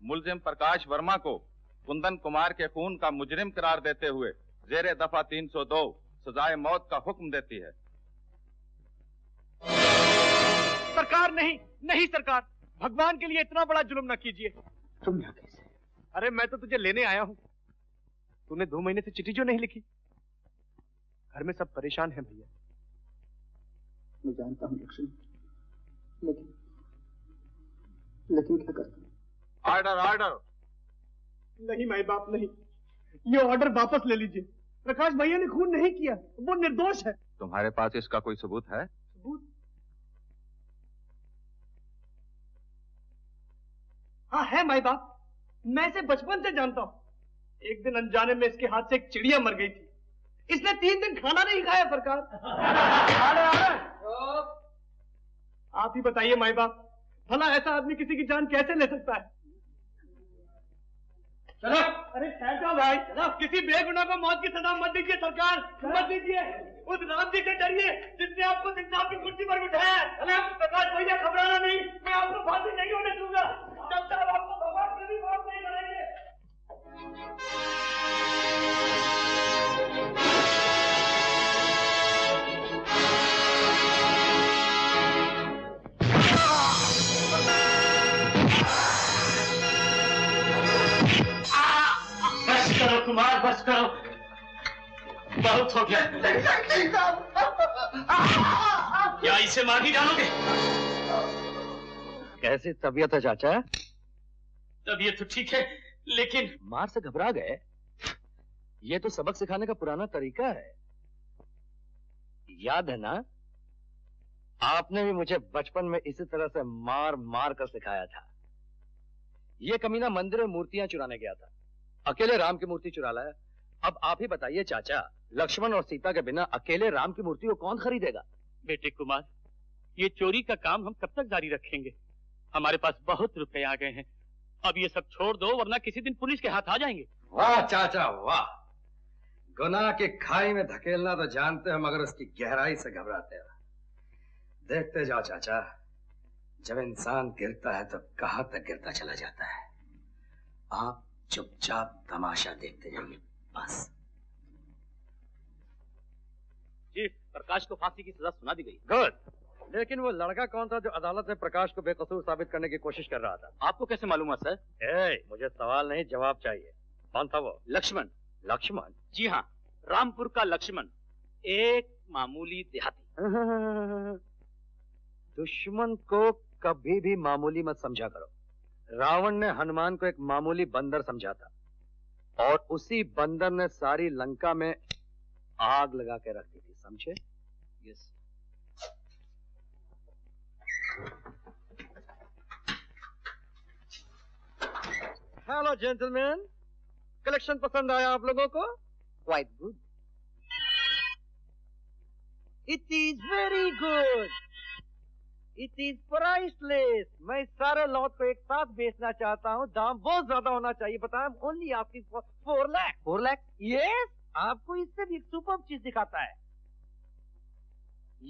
मुलजिम प्रकाश वर्मा को कुंदन कुमार के खून का मुजरिम करार देते हुए जेरे दफा 302 सजाए मौत का हुक्म देती है। सरकार नहीं, नहीं सरकार, भगवान के लिए इतना बड़ा जुल्म न कीजिए। तुम यहाँ कैसे? अरे मैं तो तुझे लेने आया हूँ। तूने 2 महीने से चिट्ठी जो नहीं लिखी। घर में सब परेशान हैं भैया। मैं जानता हूँ लक्ष्मण, लेकिन क्या करता? Order order. नहीं माई बाप नहीं, ये ऑर्डर वापस ले लीजिए। प्रकाश भैया ने खून नहीं किया, वो निर्दोष है। तुम्हारे पास इसका कोई सबूत है? सबूत? हाँ है माई बाप, मैं इसे बचपन से जानता हूँ। एक दिन अनजाने में इसके हाथ से एक चिड़िया मर गई थी। इसने 3 दिन खाना नहीं खाया सरकार। आप ही बताइए माई बाप, भला ऐसा आदमी किसी की जान कैसे ले सकता है? चलो। अरे ठहर जाओ भाई, चलो। किसी बेगुनाह को मौत की सजा मत दीजिए सरकार, मत दीजिए। उस राम जी से डरिए जिसने आपको इंसाफ की कुर्सी पर बिठाया है। प्रकाश भैया घबराना नहीं, मैं आपको फांसी नहीं होने दूंगा जब तक आपको भगवान कभी माफ नहीं करेंगे। बस करो कुमार, बस करो, बहुत हो गया। क्या इसे मार ही डालोगे? कैसी तबीयत है चाचा? तबीयत तो ठीक है, लेकिन मार से घबरा गए? ये तो सबक सिखाने का पुराना तरीका है। याद है ना, आपने भी मुझे बचपन में इसी तरह से मार मार कर सिखाया था। ये कमीना मंदिर में मूर्तियां चुराने गया था, अकेले राम की मूर्ति चुरा लाया। अब आप ही बताइए चाचा, लक्ष्मण और सीता के बिना अकेले राम की मूर्ति को कौन खरीदेगा? बेटे कुमार, ये चोरी का काम हम कब तक जारी रखेंगे? हमारे पास बहुत रुपए आ गए हैं, अब ये सब छोड़ दो वरना किसी दिन पुलिस के हाथ आ जाएंगे। वाह चाचा वाह, गुनाह की खाई में धकेलना तो जानते हो मगर उसकी गहराई से घबराते हो। देखते जाओ चाचा, जब इंसान गिरता है तो कहां तक गिरता चला जाता है। आप चुपचाप तमाशा देखते जाइए बस। जी, प्रकाश को फांसी की सजा सुना दी गई। गुड, लेकिन वो लड़का कौन था जो अदालत में प्रकाश को बेकसूर साबित करने की कोशिश कर रहा था? आपको कैसे मालूम है सर? मुझे सवाल नहीं जवाब चाहिए। कौन था वो? लक्ष्मण। लक्ष्मण? जी हाँ, रामपुर का लक्ष्मण, एक मामूली देहाती। दुश्मन को कभी भी मामूली मत समझा करो। रावण ने हनुमान को एक मामूली बंदर समझा था और उसी बंदर ने सारी लंका में आग लगा के रख दी थी, समझे? यस। हेलो जेंटलमैन, कलेक्शन पसंद आया आप लोगों को? Quite good. It is very good, it is priceless. मैं सारे लॉट को एक साथ बेचना चाहता हूँ, दाम बहुत ज्यादा होना चाहिए। बताएं, ओनली आपकी 4 लाख। 4 लाख? यस, आपको इससे भी एक सुपर चीज दिखाता है।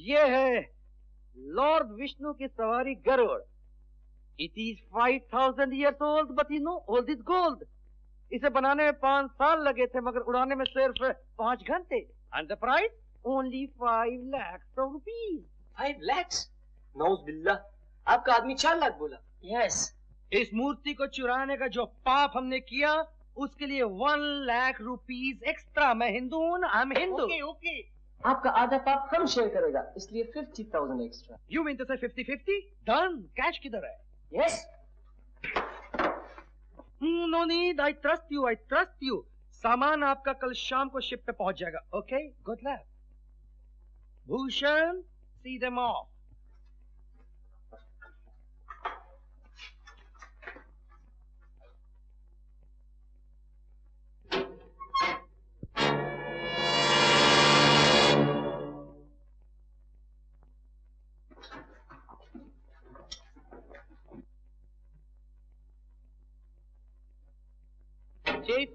ये है लॉर्ड विष्णु की सवारी Garuda. It is 5000 years old, but you know, all this gold. इसे बनाने में 5 साल लगे थे मगर उड़ाने में सिर्फ 5 घंटे। And the price only 5 lakhs of rupees। 5 lakhs? नौज बिल्ला, आपका आदमी 4 लाख बोला। यस। इस मूर्ति को चुराने का जो पाप हमने किया उसके लिए 1 लाख रुपीस एक्स्ट्रा। मैं हिंदू हूँ, आई एम हिंदू। ओके। आपका आधा पाप हम शेयर करेगा, इसलिए 50,000 एक्स्ट्रा। यू मीन टू से 50-50? डन। कैश किधर है? Yes. No need, I trust you, I trust you. सामान आपका कल शाम को शिप पे पहुंच जाएगा। Okay, good luck. Bhushan, see them off. Chief,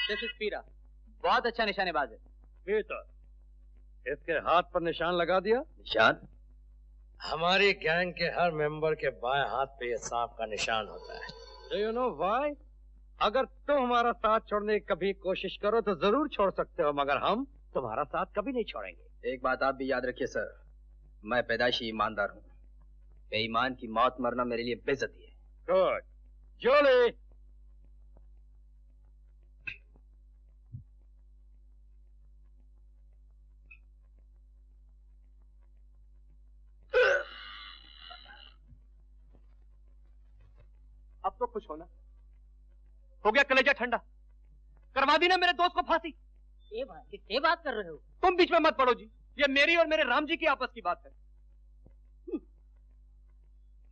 this is पीरा, बहुत अच्छा निशानेबाज है। पीटर, इसके हाथ पर निशान लगा दिया? निशान? हमारी गैंग के हर मेंबर के बाएं हाथ पे ये सांप का निशान होता है। You know why? अगर तुम हमारा साथ छोड़ने की कभी कोशिश करो तो जरूर छोड़ सकते हो, मगर हम तुम्हारा साथ कभी नहीं छोड़ेंगे। एक बात आप भी याद रखिए सर, मैं पैदाइशी ईमानदार हूँ। बेईमान की मौत मरना मेरे लिए बेइज्जती है। गुड जोली। अब तो खुश होना हो गया, कलेजा ठंडा करवा दी ना मेरे दोस्त को फांसी। ये बात कर रहे हो? तुम बीच में मत पड़ो जी, ये मेरी और मेरे राम जी की आपस की बात है।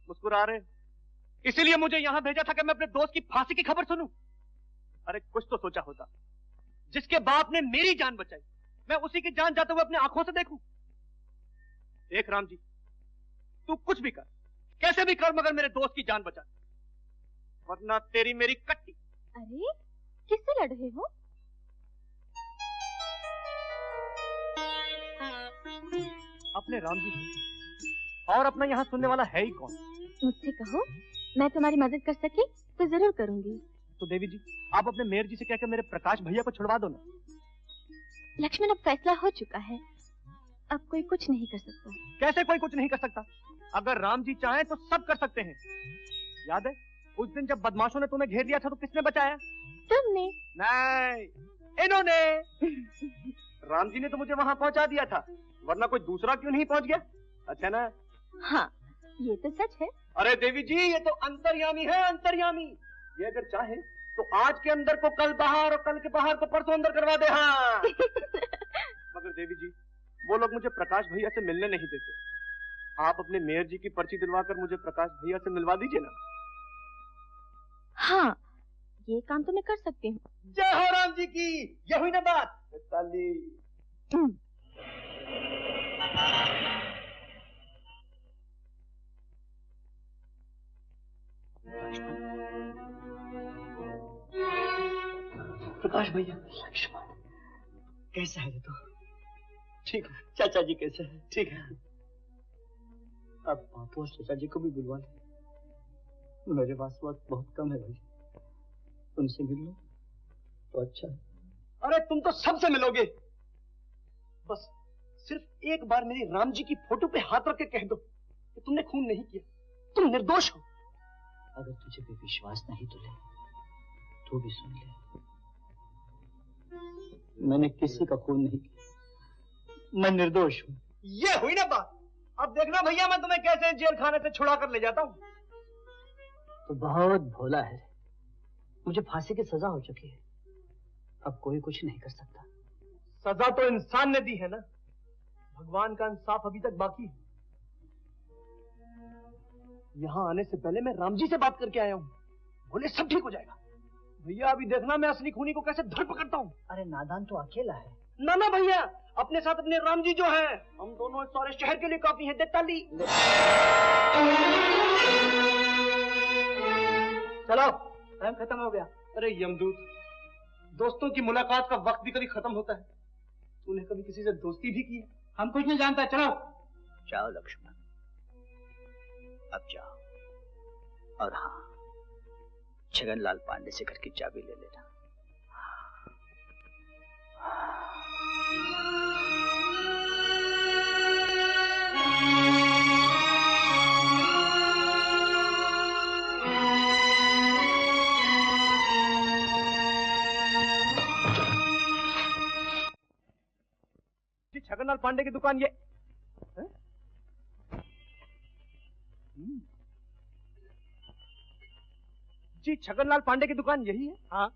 मुस्कुरा रहे, इसीलिए मुझे यहां भेजा था कि मैं अपने दोस्त की फांसी की खबर सुनूं। अरे कुछ तो सोचा होता, जिसके बाप ने मेरी जान बचाई, मैं उसी की जान जाते हुए अपने आंखों से देखूं। देख राम जी, तू कुछ भी कर, कैसे भी कर, मगर मेरे दोस्त की जान बचा, वरना तेरी मेरी कट्टी। अरे किससे लड़ रहे हो? अपने राम जी से। और अपना यहाँ सुनने वाला है ही कौन? मुझसे कहो, मैं तुम्हारी मदद कर सके तो जरूर करूंगी। तो देवी जी, आप अपने मेयर जी से कहकर मेरे प्रकाश भैया को छुड़वा दो ना। लक्ष्मण, अब फैसला हो चुका है, अब कोई कुछ नहीं कर सकता। कैसे कोई कुछ नहीं कर सकता? अगर राम जी चाहें तो सब कर सकते हैं। याद है उस दिन जब बदमाशों ने तुम्हें घेर लिया था तो किसने बचाया? तुमने। नहीं, इन्होंने। राम जी ने तो मुझे वहां पहुंचा दिया था, वरना कोई दूसरा क्यों नहीं पहुंच गया? अच्छा ना? हाँ, ये तो सच है। अरे देवी जी, ये तो अंतर्यामी है, अंतर्यामी। ये अगर चाहे तो आज के अंदर को कल बाहर और कल के बाहर को परसों अंदर करवा दे। हाँ। मगर देवी जी, वो लोग मुझे प्रकाश भैया से मिलने नहीं देते। आप अपने मेयर जी की पर्ची दिलवाकर मुझे प्रकाश भैया से मिलवा दीजिए ना। हाँ, ये काम तो मैं कर सकती हूँ। जय हो राम जी की, ये हुई ना बात। ताली। प्रकाश भैया। लक्ष्मण, कैसा है तू? ठीक है। चाचा जी कैसे हैं? ठीक है। अब बापू और चाचा जी को भी बुलवा ले। मेरे पास वक्त बहुत कम है भाई, उनसे मिल लो तो अच्छा है। अरे तुम तो सबसे मिलोगे, बस सिर्फ एक बार मेरी राम जी की फोटो पे हाथ रख के कह दो कि तुमने खून नहीं किया, तुम निर्दोष हो। अगर तुझे भी विश्वास नहीं तो ले, तू भी सुन ले, मैंने किसी का खून नहीं किया, मैं निर्दोष हूँ। ये हुई ना बात। अब देखना भैया, मैं तुम्हें कैसे जेल खाने से छुड़ा कर ले जाता हूँ। तो बहुत भोला है, मुझे फांसी की सजा हो चुकी है, अब कोई कुछ नहीं कर सकता। सजा तो इंसान ने दी है ना, भगवान का इंसाफ अभी तक बाकी है। यहाँ आने से पहले मैं राम जी से बात करके आया हूँ, बोले सब ठीक हो जाएगा। भैया अभी देखना मैं असली खूनी को कैसे धर पकड़ता हूँ। अरे नादान तो अकेला है। ना ना भैया, अपने साथ अपने राम जी जो हैं, हम दोनों इस सारे शहर के लिए काफी हैं। ताली। चलो, टाइम खत्म हो गया। अरे यमदूत, दोस्तों की मुलाकात का वक्त भी कभी खत्म होता है। तूने कभी किसी से दोस्ती भी की है? हम कुछ नहीं जानता, चलो। जाओ लक्ष्मण, अब जाओ। और हाँ, छगनलाल पांडे से घर की चाबी ले लेना। छगनलाल पांडे की दुकान ये है? जी छगनलाल पांडे की दुकान यही है? हाँ।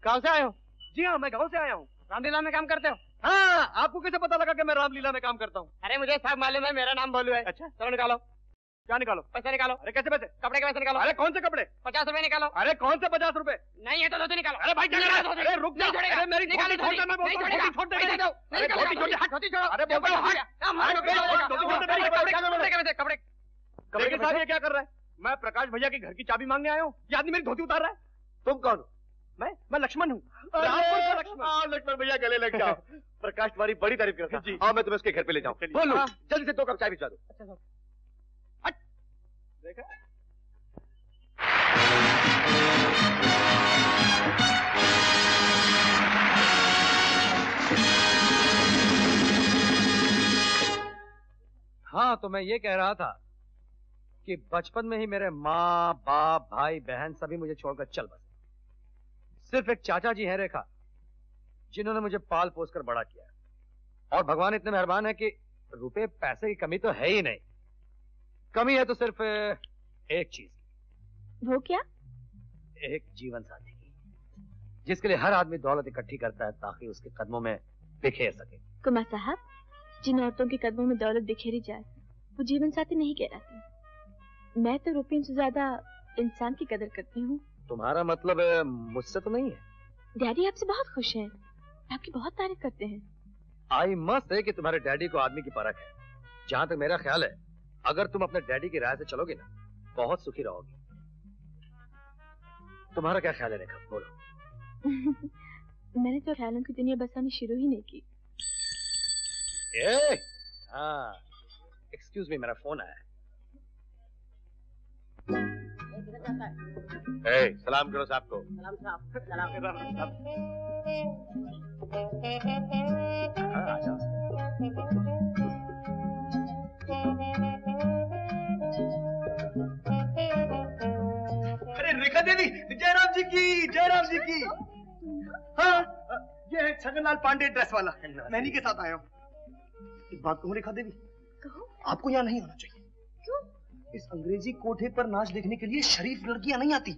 कहाँ से आए हो? जी हाँ, मैं गांव से आया हूँ। रामलीला में काम करते हो? हाँ, आपको कैसे पता लगा कि मैं रामलीला में काम करता हूँ? अरे मुझे सब मालूम है, मेरा नाम भोलू है। अच्छा, चलो निकालो। क्या निकालो? पैसे निकालो। अरे कैसे पैसे? कपड़े के पैसे निकालो। अरे कौन से कपड़े? 50 रुपए निकालो। अरे कौन से 50 रुपए? नहीं है तो धोती निकालो। अरे भाई अरे रुक जा। अरे मेरी निकालो, धोती छोड़ दे, मैं बोलता हूँ, धोती छोड़ दे। अरे धोती छोड़ दे, धोती छोड़ो। अरे बोलता हूँ, कपड़े कपड़े के साथ ये क्या कर रहा है? मैं प्रकाश भैया के घर की चाबी मांगने आया हूँ, ये आदमी मेरी धोती उतार रहा है। तुम कौन हो? मैं लक्ष्मण हूँ। लक्ष्मण भैया गले लग जाओ। प्रकाश तुम्हारी बड़ी तारीफ करता है। हाँ, मैं तुम्हें उसके घर पे ले जाऊँ। बोलो जल्दी से 2 कप चाय भिजवा दो। देखा? हाँ, तो मैं ये कह रहा था कि बचपन में ही मेरे माँ बाप भाई बहन सभी मुझे छोड़कर चल बसे। सिर्फ एक चाचा जी हैं रेखा, जिन्होंने मुझे पाल पोस कर बड़ा किया। और भगवान इतने मेहरबान है कि रुपए पैसे की कमी तो है ही नहीं। कमी है तो सिर्फ एक चीज। वो क्या? एक जीवन साथी की, जिसके लिए हर आदमी दौलत इकट्ठी करता है ताकि उसके कदमों में बिखेर सके। कुमार साहब, जिन औरतों के कदमों में दौलत बिखेरी जाए वो जीवन साथी नहीं कहलाती। मैं तो रुपयों से ज्यादा इंसान की कदर करती हूँ। तुम्हारा मतलब मुझसे तो नहीं है? डैडी आपसे बहुत खुश हैं, आपकी बहुत तारीफ करते हैं। आई मस्ट है कि तुम्हारे डैडी को आदमी की परख है। जहां तक मेरा ख्याल है, अगर तुम अपने डैडी की राय से चलोगे ना, बहुत सुखी रहोगी। तुम्हारा क्या ख्याल है रेखा, बोलो। मैंने तो ख्यालों की दुनिया बसानी शुरू ही नहीं की। हाँ, एक्सक्यूज मी, मेरा फोन आया है। सलाम करो साहब को। सलाम साहब, सलाम। हाँ, आ जाओ। अरे रेखा देवी, जयराम जी की, जयराम जी की। हाँ, ये है छगनलाल पांडे ड्रेस वाला, मैं इन्हीं के साथ आया हूँ। एक बात कहूँ रेखा देवी, आपको यहाँ नहीं होना चाहिए। क्यों? इस अंग्रेजी कोठे पर नाच देखने के लिए शरीफ लड़कियां नहीं आती।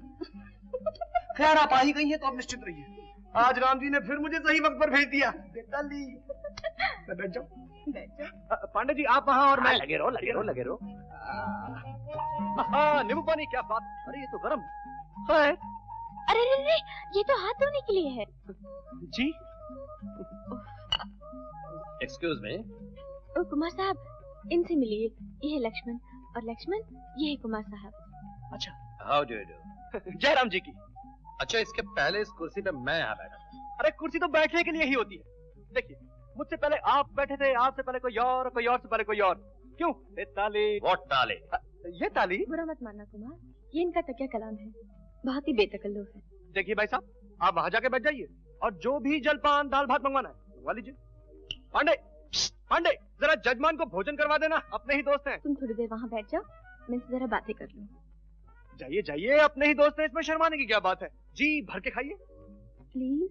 खैर, आप आ ही गई हैं तो आप निश्चित रहिए। आज राम जी ने फिर मुझे सही वक्त पर भेज दिया। बेटा ली, मैं बैठ जाऊँ? पांडे जी आप वहाँ और मैं लगे रहो, लगे रहो, लगे रहो। नींबू पानी, क्या बात। अरे ये तो गर्म है। अरे रे रे, ये तो हाथ धोने के लिए है। जी, एक्सक्यूज मी। ओ कुमार साहब, इनसे मिलिए। ये है लक्ष्मण, और लक्ष्मण ये है कुमार साहब। अच्छा, how do you do. Jairam ji की। अच्छा, इसके पहले इस कुर्सी पे मैं यहाँ बैठा था। अरे कुर्सी तो बैठने के लिए ही होती है। देखिए, मुझसे पहले आप बैठे थे, आपसे पहले कोई और से पहले कोई और। क्यों? ये ताली। व्हाट ताली? ये ताली। बुरा मत मानना कुमार, ये इनका तकिया कलाम है, बहुत ही बेतकल्लुफ है। देखिए भाई साहब, आप वहां जाके बैठ जाइए और जो भी जलपान दाल भात मंगवाना है मंगवा लीजिए। पांडे, पांडे, जरा जजमान को भोजन करवा देना, अपने ही दोस्त हैं। तुम थोड़ी देर वहाँ बैठ जाओ, मैं इनसे जरा बातें कर लूँ। जाइए जाइए, अपने ही दोस्त हैं, इसमें शर्माने की क्या बात है। जी भर के खाइए प्लीज।